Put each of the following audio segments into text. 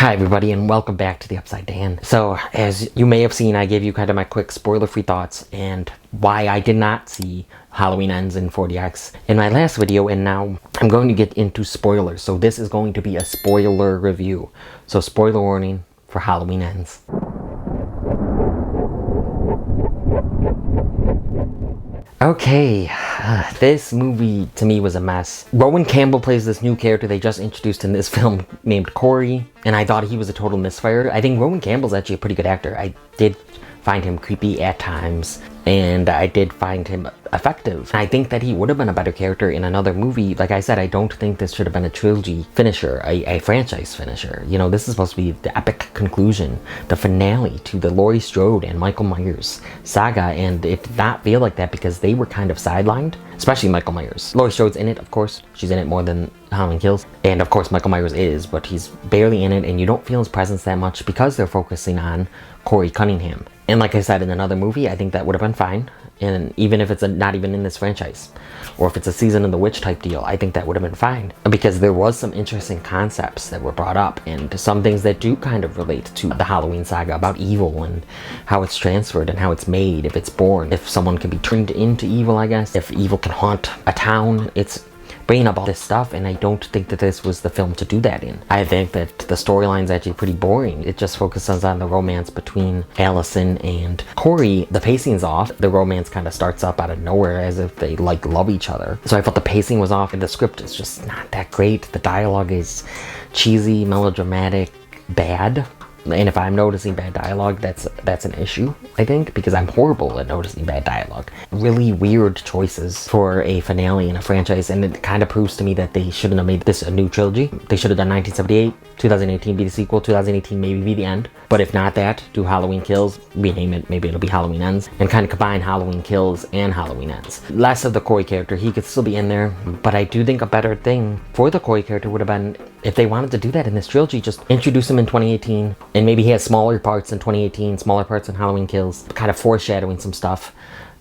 Hi everybody and welcome back to the Upside Dan. So as you may have seen, I gave you kind of my quick spoiler-free thoughts and why I did not see Halloween Ends in 4DX in my last video, and now I'm going to get into spoilers. So this is going to be a spoiler review. So spoiler warning for Halloween Ends. Okay, this movie to me was a mess. Rohan Campbell plays this new character they just introduced in this film named Corey, and I thought he was a total misfire. I think Rohan Campbell's actually a pretty good actor. I did find him creepy at times, and I did find him effective. I think that he would have been a better character in another movie. Like I said, I don't think this should have been a trilogy finisher, a franchise finisher. You know, this is supposed to be the epic conclusion, the finale to the Laurie Strode and Michael Myers saga, and it did not feel like that because they were kind of sidelined, especially Michael Myers. Laurie Strode's in it, of course. She's in it more than Halloween Kills. And of course Michael Myers is, but he's barely in it, and you don't feel his presence that much because they're focusing on Corey Cunningham. And like I said, in another movie, I think that would have been fine. And even if it's not even in this franchise, or if it's a Season of the Witch type deal, I think that would have been fine. Because there was some interesting concepts that were brought up, and some things that do kind of relate to the Halloween saga about evil and how it's transferred and how it's made, if it's born, if someone can be turned into evil, I guess, if evil can haunt a town. It's bringing up all this stuff, and I don't think that this was the film to do that in. I think that the storyline's actually pretty boring. It just focuses on the romance between Alverson and Corey. The pacing's off. The romance kind of starts up out of nowhere as if they like love each other. So I felt the pacing was off, and the script is just not that great. The dialogue is cheesy, melodramatic, bad. And if I'm noticing bad dialogue, that's an issue, I think, because I'm horrible at noticing bad dialogue. Really weird choices for a finale in a franchise, and it kind of proves to me that they shouldn't have made this a new trilogy. They should have done 1978, 2018 be the sequel, 2018 maybe be the end. But if not that, do Halloween Kills, rename it, maybe it'll be Halloween Ends, and kind of combine Halloween Kills and Halloween Ends. Less of the Corey character, he could still be in there, but I do think a better thing for the Corey character would have been, if they wanted to do that in this trilogy, just introduce him in 2018, and maybe he has smaller parts in 2018, smaller parts in Halloween Kills, kind of foreshadowing some stuff,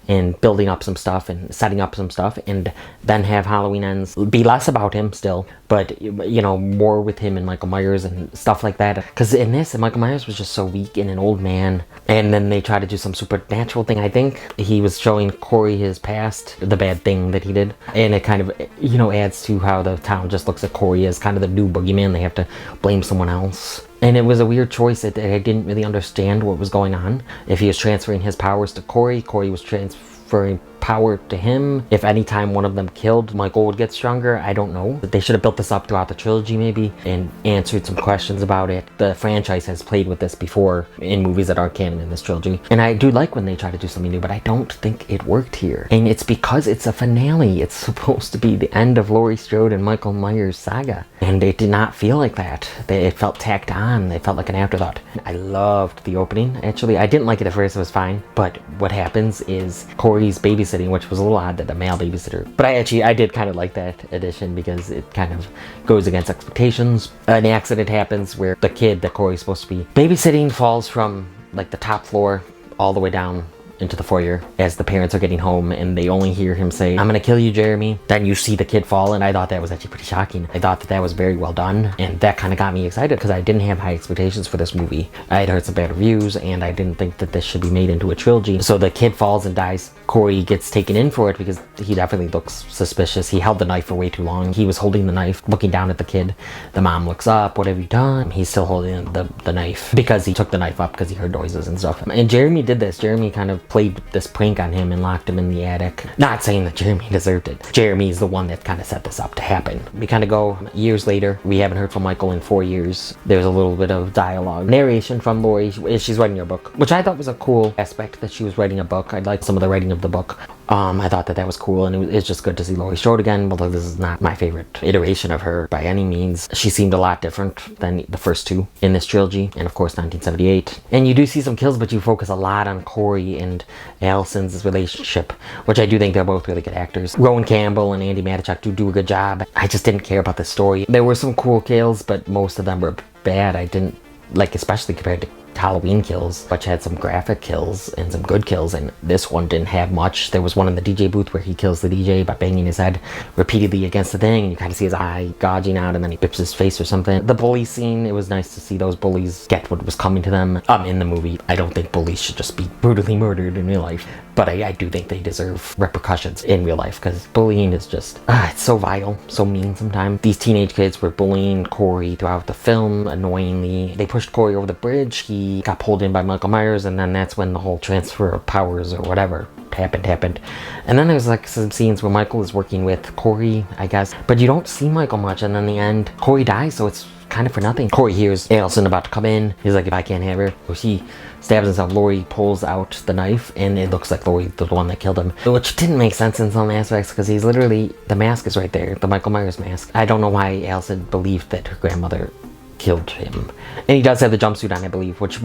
and building up some stuff and setting up some stuff, and then have Halloween Ends be less about him still, but you know, more with him and Michael Myers and stuff like that. Because in this, Michael Myers was just so weak and an old man, and then they try to do some supernatural thing. I think he was showing Corey his past, the bad thing that he did, and it kind of, you know, adds to how the town just looks at Corey as kind of the new boogeyman. They have to blame someone else. And it was a weird choice that I didn't really understand what was going on. If he was transferring his powers to Corey, Corey was transferring power to him. If any time one of them killed, Michael would get stronger. I don't know. They should have built this up throughout the trilogy maybe and answered some questions about it. The franchise has played with this before in movies that aren't canon in this trilogy. And I do like when they try to do something new, but I don't think it worked here. And it's because it's a finale. It's supposed to be the end of Laurie Strode and Michael Myers saga. And it did not feel like that. It felt tacked on. It felt like an afterthought. I loved the opening, actually. I didn't like it at first. It was fine. But what happens is Corey's babysitting, which was a little odd that a male babysitter. But I did kind of like that addition because it kind of goes against expectations. An accident happens where the kid that Corey's supposed to be babysitting falls from like the top floor all the way down into the foyer as the parents are getting home, and they only hear him say, "I'm gonna kill you, Jeremy." Then you see the kid fall, and I thought that was actually pretty shocking. I thought that was very well done, and that kind of got me excited because I didn't have high expectations for this movie. I had heard some bad reviews, and I didn't think that this should be made into a trilogy. So the kid falls and dies. Corey gets taken in for it because he definitely looks suspicious. He held the knife for way too long. He was holding the knife, looking down at the kid. The mom looks up, "What have you done?" He's still holding the knife because he took the knife up because he heard noises and stuff. And Jeremy did this. Jeremy kind of played this prank on him and locked him in the attic. Not saying that Jeremy deserved it. Jeremy is the one that kind of set this up to happen. We kind of go years later. We haven't heard from Michael in 4 years. There's a little bit of dialogue. Narration from Laurie. She's writing her book, which I thought was a cool aspect, that she was writing a book. I liked some of the writing of the book. I thought that was cool, and it's just good to see Laurie Strode again, although this is not my favorite iteration of her by any means. She seemed a lot different than the first two in this trilogy, and of course 1978. And you do see some kills, but you focus a lot on Corey and Allison's relationship, which I do think they're both really good actors. Rohan Campbell and Andi Matichak do a good job. I just didn't care about the story. There were some cool kills, but most of them were bad. I didn't like, especially compared to Halloween kills, but you had some graphic kills and some good kills, and this one didn't have much. There was one in the DJ booth where he kills the DJ by banging his head repeatedly against the thing, and you kind of see his eye gouging out, and then he rips his face or something. The bully scene, it was nice to see those bullies get what was coming to them in the movie. I don't think bullies should just be brutally murdered in real life, but I do think they deserve repercussions in real life, because bullying is just, it's so vile, so mean sometimes. These teenage kids were bullying Corey throughout the film, annoyingly. They pushed Corey over the bridge, he got pulled in by Michael Myers, and then that's when the whole transfer of powers or whatever happened. And then there's like some scenes where Michael is working with Corey, I guess, but you don't see Michael much, and then in the end, Corey dies, so it's kind of for nothing. Corey hears Alverson about to come in. He's like, if I can't have her. So he stabs himself. Laurie pulls out the knife, and it looks like Laurie, the one that killed him. Which didn't make sense in some aspects, because he's literally, the mask is right there, the Michael Myers mask. I don't know why Alverson believed that her grandmother killed him. And he does have the jumpsuit on, I believe, which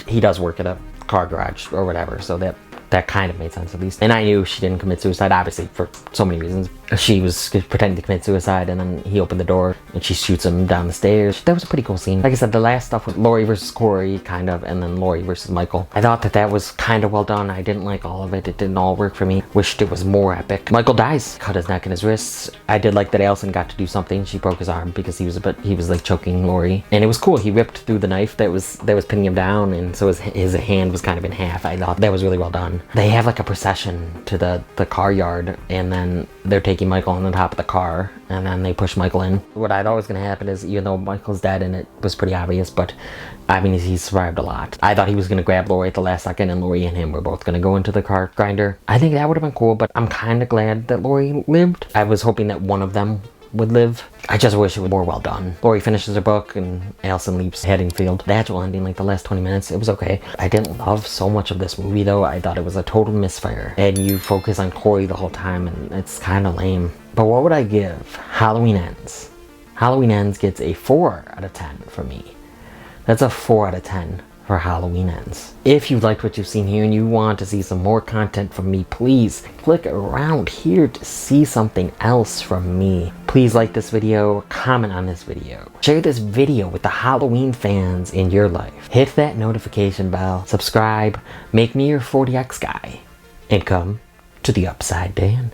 he does work at a car garage or whatever, so that kind of made sense at least. And I knew she didn't commit suicide, obviously, for so many reasons. She was pretending to commit suicide, and then he opened the door and she shoots him down the stairs. That was a pretty cool scene. Like I said, the last stuff with Laurie versus Corey, kind of, and then Laurie versus Michael, I thought that was kind of well done. I didn't like all of it. It didn't all work for me. Wished it was more epic. Michael dies, cut his neck and his wrists. I did like that Alverson got to do something. She broke his arm because he was like choking Laurie, and it was cool. He ripped through the knife that was pinning him down, and so his hand was kind of in half. I thought that was really well done. They have like a procession to the car yard, and then they're taking Michael on the top of the car, and then they push Michael in. What I thought was going to happen is, even though Michael's dead and it was pretty obvious, but I mean, he survived a lot. I thought he was going to grab Laurie at the last second, and Laurie and him were both going to go into the car grinder. I think that would have been cool, but I'm kind of glad that Laurie lived. I was hoping that one of them would live. I just wish it was more well done. Laurie finishes her book and Alverson leaps heading field. The actual ending, like the last 20 minutes, it was okay. I didn't love so much of this movie though. I thought it was a total misfire, and you focus on Corey the whole time, and it's kind of lame. But what would I give Halloween Ends? Halloween Ends gets a 4 out of 10 for me. That's a 4 out of 10 for Halloween Ends. If you liked what you've seen here and you want to see some more content from me, please click around here to see something else from me. Please like this video, comment on this video, share this video with the Halloween fans in your life. Hit that notification bell, subscribe, make me your 40x guy, and come to the Upside Dan.